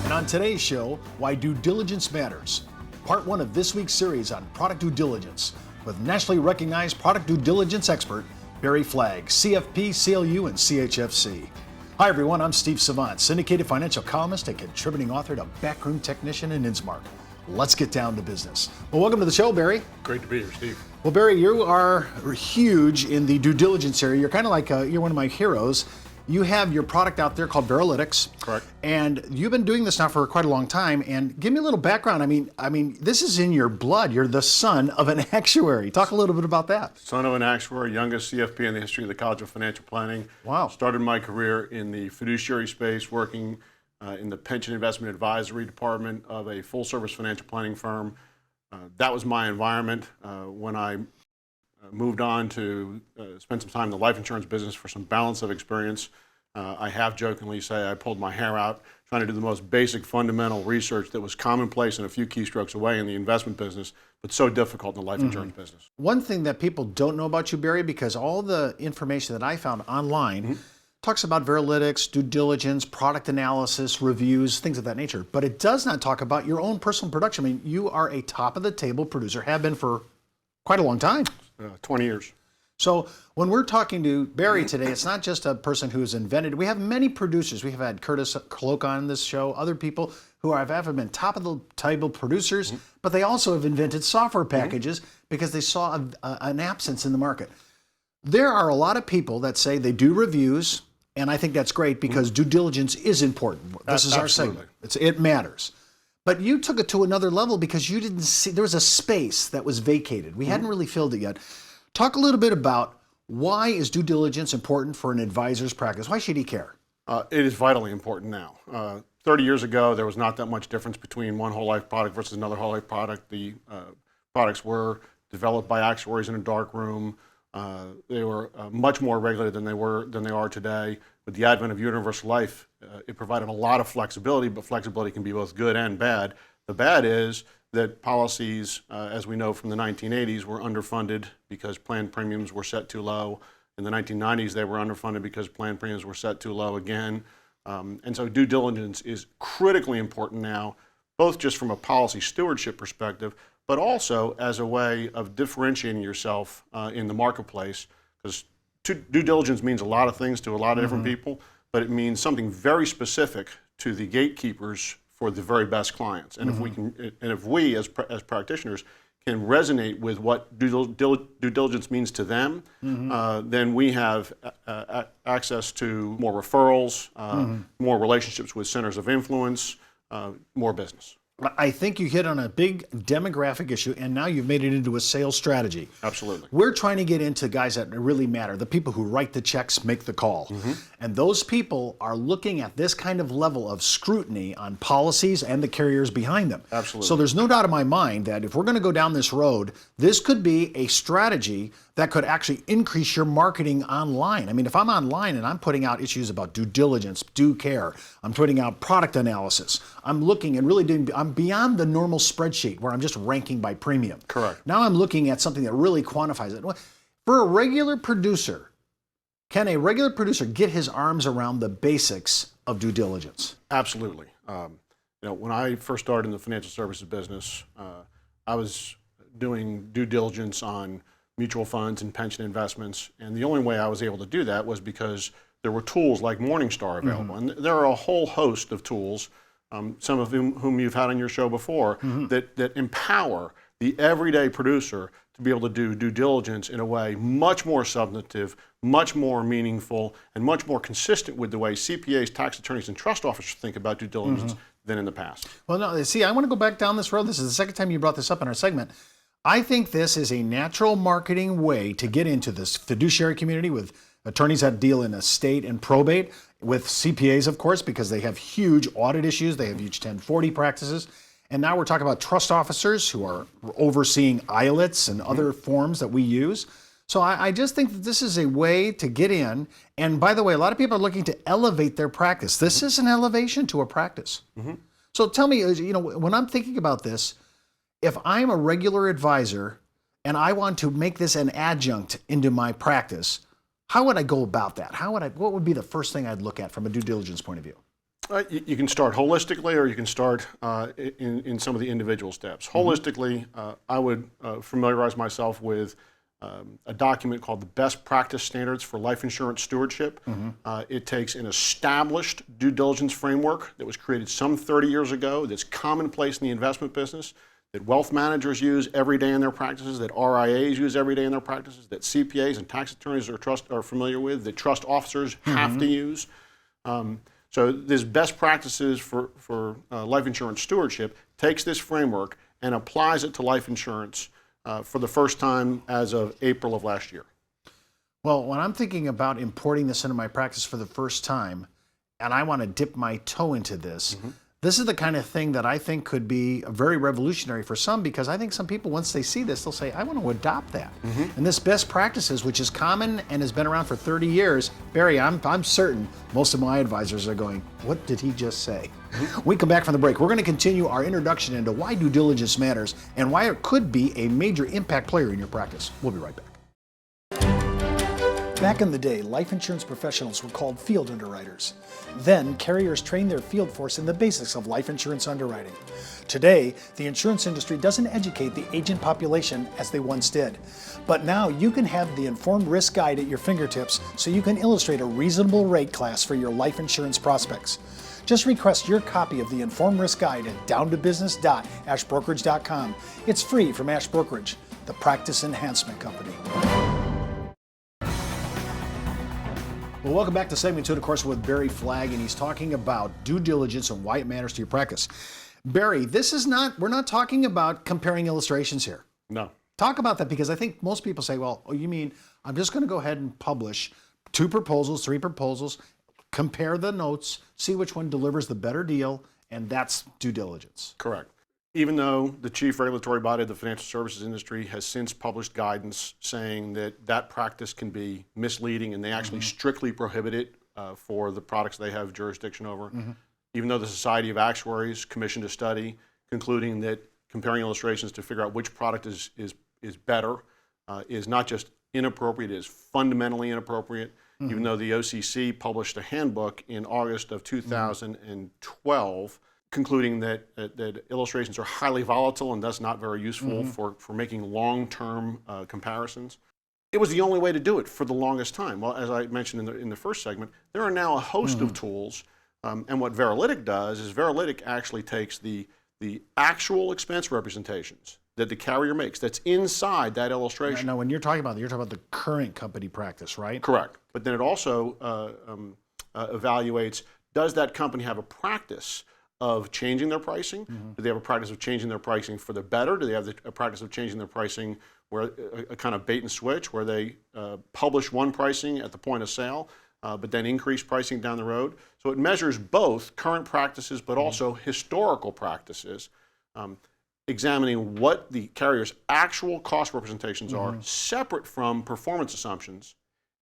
And on today's show, why due diligence matters. Part one of this week's series on product due diligence with nationally recognized product due diligence expert, Barry Flagg, CFP, CLU, and CHFC. Hi everyone, I'm Steve Savant, syndicated financial columnist and contributing author to Backroom Technician and Innsmark. Let's get down to business. Well, welcome to the show, Barry. Great to be here, Steve. Well, Barry, you are huge in the due diligence area. You're kind of like, you're one of my heroes. You have your product out there called Veralytics. Correct. And you've been doing this now for quite a long time. And give me a little background. I mean, this is in your blood. You're the son of an actuary. Talk a little bit about that. Son of an actuary, youngest CFP in the history of the College of Financial Planning. Wow. Started my career in the fiduciary space, working in the pension investment advisory department of a full-service financial planning firm. That was my environment. When I moved on to spend some time in the life insurance business for some balance of experience, I have jokingly say I pulled my hair out trying to do the most basic fundamental research that was commonplace and a few keystrokes away in the investment business, but so difficult in the life insurance business. One thing that people don't know about you, Barry, because all the information that I found online talks about Veralytics, due diligence, product analysis, reviews, things of that nature, but it does not talk about your own personal production. I mean, you are a top-of-the-table producer, have been for quite a long time. 20 years. So when we're talking to Barry today, it's not just a person who's invented. We have many producers. We have had Curtis Cloak on this show, other people who have been top of the table producers, but they also have invented software packages because they saw an absence in the market. There are a lot of people that say they do reviews, and I think that's great because due diligence is important. This is our segment. It matters. But you took it to another level because you didn't see, there was a space that was vacated. We hadn't really filled it yet. Talk a little bit about why is due diligence important for an advisor's practice? Why should he care? It is vitally important now. 30 years ago, there was not that much difference between one whole life product versus another whole life product. The products were developed by actuaries in a dark room. They were much more regulated than they are today. With the advent of universal life, it provided a lot of flexibility, but flexibility can be both good and bad. The bad is that policies, as we know from the 1980s, were underfunded because planned premiums were set too low. In the 1990s, they were underfunded because planned premiums were set too low again. And so due diligence is critically important now, both just from a policy stewardship perspective, but also as a way of differentiating yourself in the marketplace. Because due diligence means a lot of things to a lot of different people, but it means something very specific to the gatekeepers for the very best clients. And if we as practitioners can resonate with what due diligence means to them, then we have access to more referrals, more relationships with centers of influence, more business. I think you hit on a big demographic issue, and now you've made it into a sales strategy. Absolutely. We're trying to get into guys that really matter, the people who write the checks, make the call. And those people are looking at this kind of level of scrutiny on policies and the carriers behind them. Absolutely. So there's no doubt in my mind that if we're going to go down this road, this could be a strategy that could actually increase your marketing online. I mean, if I'm online and I'm putting out issues about due diligence, due care, I'm putting out product analysis, I'm looking and really doing, I'm beyond the normal spreadsheet where I'm just ranking by premium. Correct. Now I'm looking at something that really quantifies it. For a regular producer, can a regular producer get his arms around the basics of due diligence? Absolutely. When I first started in the financial services business, I was doing due diligence on mutual funds and pension investments, and the only way I was able to do that was because there were tools like Morningstar available. And there are a whole host of tools, some of whom you've had on your show before, that empower the everyday producer to be able to do due diligence in a way much more substantive, much more meaningful, and much more consistent with the way CPAs, tax attorneys, and trust officers think about due diligence than in the past. Well, no, see, I want to go back down this road. This is the second time you brought this up in our segment. I think this is a natural marketing way to get into this fiduciary community with attorneys that deal in estate and probate, with CPAs, of course, because they have huge audit issues. They have huge 1040 practices. And now we're talking about trust officers who are overseeing ILITs and other forms that we use. So I just think that this is a way to get in. And by the way, a lot of people are looking to elevate their practice. This is an elevation to a practice. So tell me, when I'm thinking about this, if I'm a regular advisor and I want to make this an adjunct into my practice, how would I go about that? What would be the first thing I'd look at from a due diligence point of view? You can start holistically, or you can start in some of the individual steps. Holistically, I would familiarize myself with a document called the Best Practice Standards for Life Insurance Stewardship. It takes an established due diligence framework that was created some 30 years ago, that's commonplace in the investment business, that wealth managers use every day in their practices, that RIAs use every day in their practices, that CPAs and tax attorneys are familiar with, that trust officers have to use. So this best practices for life insurance stewardship takes this framework and applies it to life insurance for the first time as of April of last year. Well, when I'm thinking about importing this into my practice for the first time, and I want to dip my toe into this, this is the kind of thing that I think could be very revolutionary for some, because I think some people, once they see this, they'll say, I want to adopt that. And this best practices, which is common and has been around for 30 years, Barry, I'm certain most of my advisors are going, what did he just say? When we come back from the break, we're going to continue our introduction into why due diligence matters and why it could be a major impact player in your practice. We'll be right back. Back in the day, life insurance professionals were called field underwriters. Then, carriers trained their field force in the basics of life insurance underwriting. Today, the insurance industry doesn't educate the agent population as they once did. But now you can have the Informed Risk Guide at your fingertips so you can illustrate a reasonable rate class for your life insurance prospects. Just request your copy of the Informed Risk Guide at downtobusiness.ashbrokerage.com. It's free from Ash Brokerage, the practice enhancement company. Well, welcome back to segment 2, of course, with Barry Flagg, and he's talking about due diligence and why it matters to your practice. Barry, we're not talking about comparing illustrations here. No. Talk about that, because I think most people say, well, you mean I'm just going to go ahead and publish 2 proposals, 3 proposals, compare the notes, see which one delivers the better deal, and that's due diligence. Correct. Even though the chief regulatory body of the financial services industry has since published guidance saying that that practice can be misleading, and they actually strictly prohibit it for the products they have jurisdiction over, even though the Society of Actuaries commissioned a study concluding that comparing illustrations to figure out which product is better is not just inappropriate, it is fundamentally inappropriate, even though the OCC published a handbook in August of 2012 concluding that illustrations are highly volatile and thus not very useful for making long-term comparisons. It was the only way to do it for the longest time. Well, as I mentioned in the first segment, there are now a host of tools, and what Veralytic does is Veralytic actually takes the actual expense representations that the carrier makes that's inside that illustration. Now, when you're talking about the current company practice, right? Correct. But then it also evaluates, does that company have a practice of changing their pricing? Do they have a practice of changing their pricing for the better? Do they have a practice of changing their pricing where a kind of bait and switch, where they publish one pricing at the point of sale, but then increase pricing down the road? So it measures both current practices, but also historical practices, examining what the carrier's actual cost representations are, separate from performance assumptions,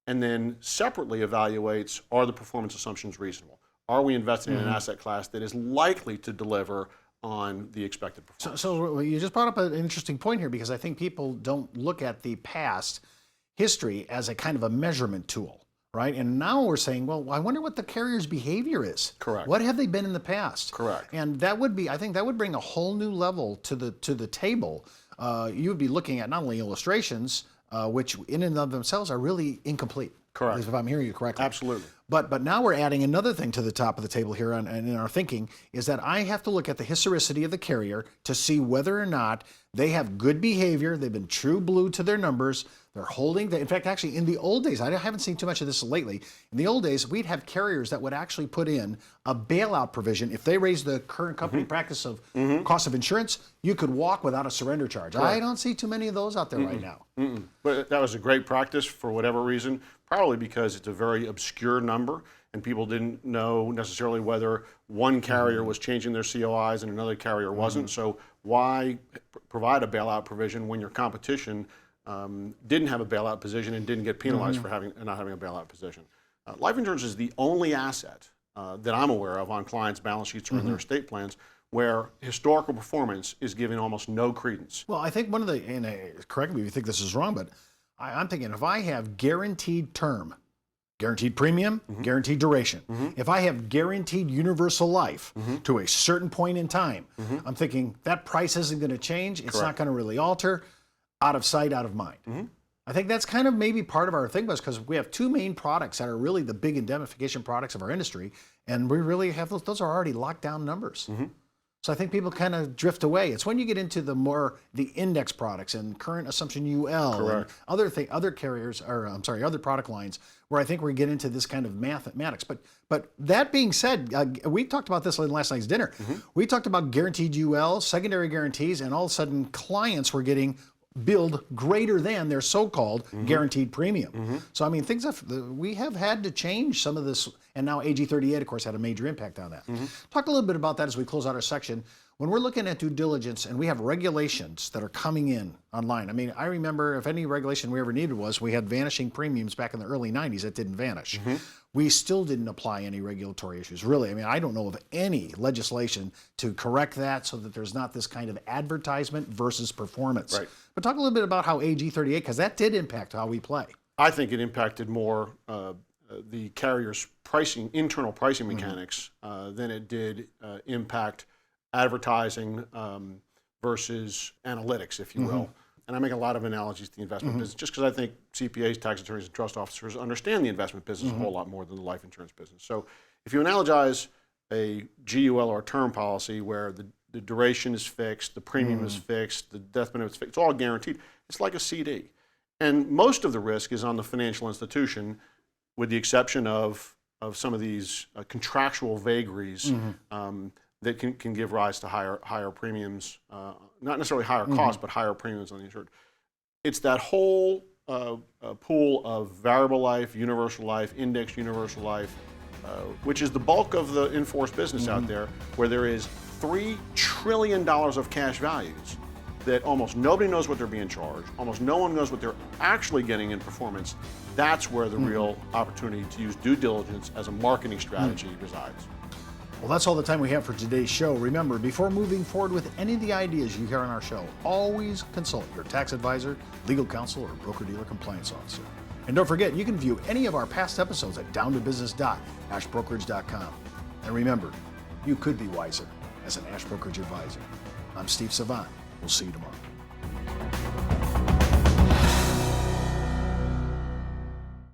and then separately evaluates, are the performance assumptions reasonable? Are we investing in an asset class that is likely to deliver on the expected performance? So you just brought up an interesting point here, because I think people don't look at the past history as a kind of a measurement tool, right? And now we're saying, well, I wonder what the carrier's behavior is. Correct. What have they been in the past? Correct. And that would be, I think that would bring a whole new level to the table. You would be looking at not only illustrations, which in and of themselves are really incomplete. Correct. At least if I'm hearing you correctly. Absolutely. But now we're adding another thing to the top of the table here, and in our thinking, is that I have to look at the historicity of the carrier to see whether or not they have good behavior, they've been true blue to their numbers, they're holding, in fact, actually in the old days, I haven't seen too much of this lately, in the old days, we'd have carriers that would actually put in a bailout provision. If they raise the current company practice of cost of insurance, you could walk without a surrender charge. Correct. I don't see too many of those out there right now. But that was a great practice for whatever reason, probably because it's a very obscure number and people didn't know necessarily whether one carrier was changing their COIs and another carrier wasn't. So why provide a bailout provision when your competition didn't have a bailout position and didn't get penalized for not having a bailout position? Life insurance is the only asset that I'm aware of on clients' balance sheets or in their estate plans where historical performance is given almost no credence. Well, I think one of the, and correct me if you think this is wrong, but I'm thinking if I have guaranteed term, Guaranteed premium, guaranteed duration. If I have guaranteed universal life to a certain point in time, I'm thinking that price isn't going to change. It's not going to really alter. Out of sight, out of mind. I think that's kind of maybe part of our thing was because we have two main products that are really the big indemnification products of our industry, and we really have those are already locked down numbers. So I think people kind of drift away. It's when you get into the index products and current assumption UL and other carriers, or I'm sorry, other product lines, where I think we get into this kind of mathematics. But that being said, we talked about this in last night's dinner. We talked about guaranteed UL, secondary guarantees, and all of a sudden clients were getting billed greater than their so-called guaranteed premium. So I mean, we have had to change some of this, and now AG 38, of course, had a major impact on that. Talk a little bit about that as we close out our section. When we're looking at due diligence and we have regulations that are coming in online, I mean, I remember if any regulation we ever needed was we had vanishing premiums back in the early 90s that didn't vanish. We still didn't apply any regulatory issues, really. I mean, I don't know of any legislation to correct that so that there's not this kind of advertisement versus performance. Right. But talk a little bit about how AG 38, because that did impact how we play. I think it impacted more the carrier's internal pricing mechanics than it did impact advertising versus analytics, if you will. And I make a lot of analogies to the investment business just because I think CPAs, tax attorneys, and trust officers understand the investment business a whole lot more than the life insurance business. So if you analogize a GUL or a term policy where the duration is fixed, the premium is fixed, the death benefit is fixed, it's all guaranteed. It's like a CD. And most of the risk is on the financial institution, with the exception of some of these contractual vagaries that can give rise to higher premiums, not necessarily higher costs, but higher premiums on the insured. It's that whole pool of variable life, universal life, indexed universal life, which is the bulk of the in-force business out there, where there is $3 trillion of cash values that almost nobody knows what they're being charged. Almost no one knows what they're actually getting in performance. That's where the real opportunity to use due diligence as a marketing strategy resides. Well, that's all the time we have for today's show. Remember, before moving forward with any of the ideas you hear on our show, always consult your tax advisor, legal counsel, or broker-dealer compliance officer. And don't forget, you can view any of our past episodes at downtobusiness.ashbrokerage.com. And remember, you could be wiser as an Ash Brokerage advisor. I'm Steve Savant. We'll see you tomorrow.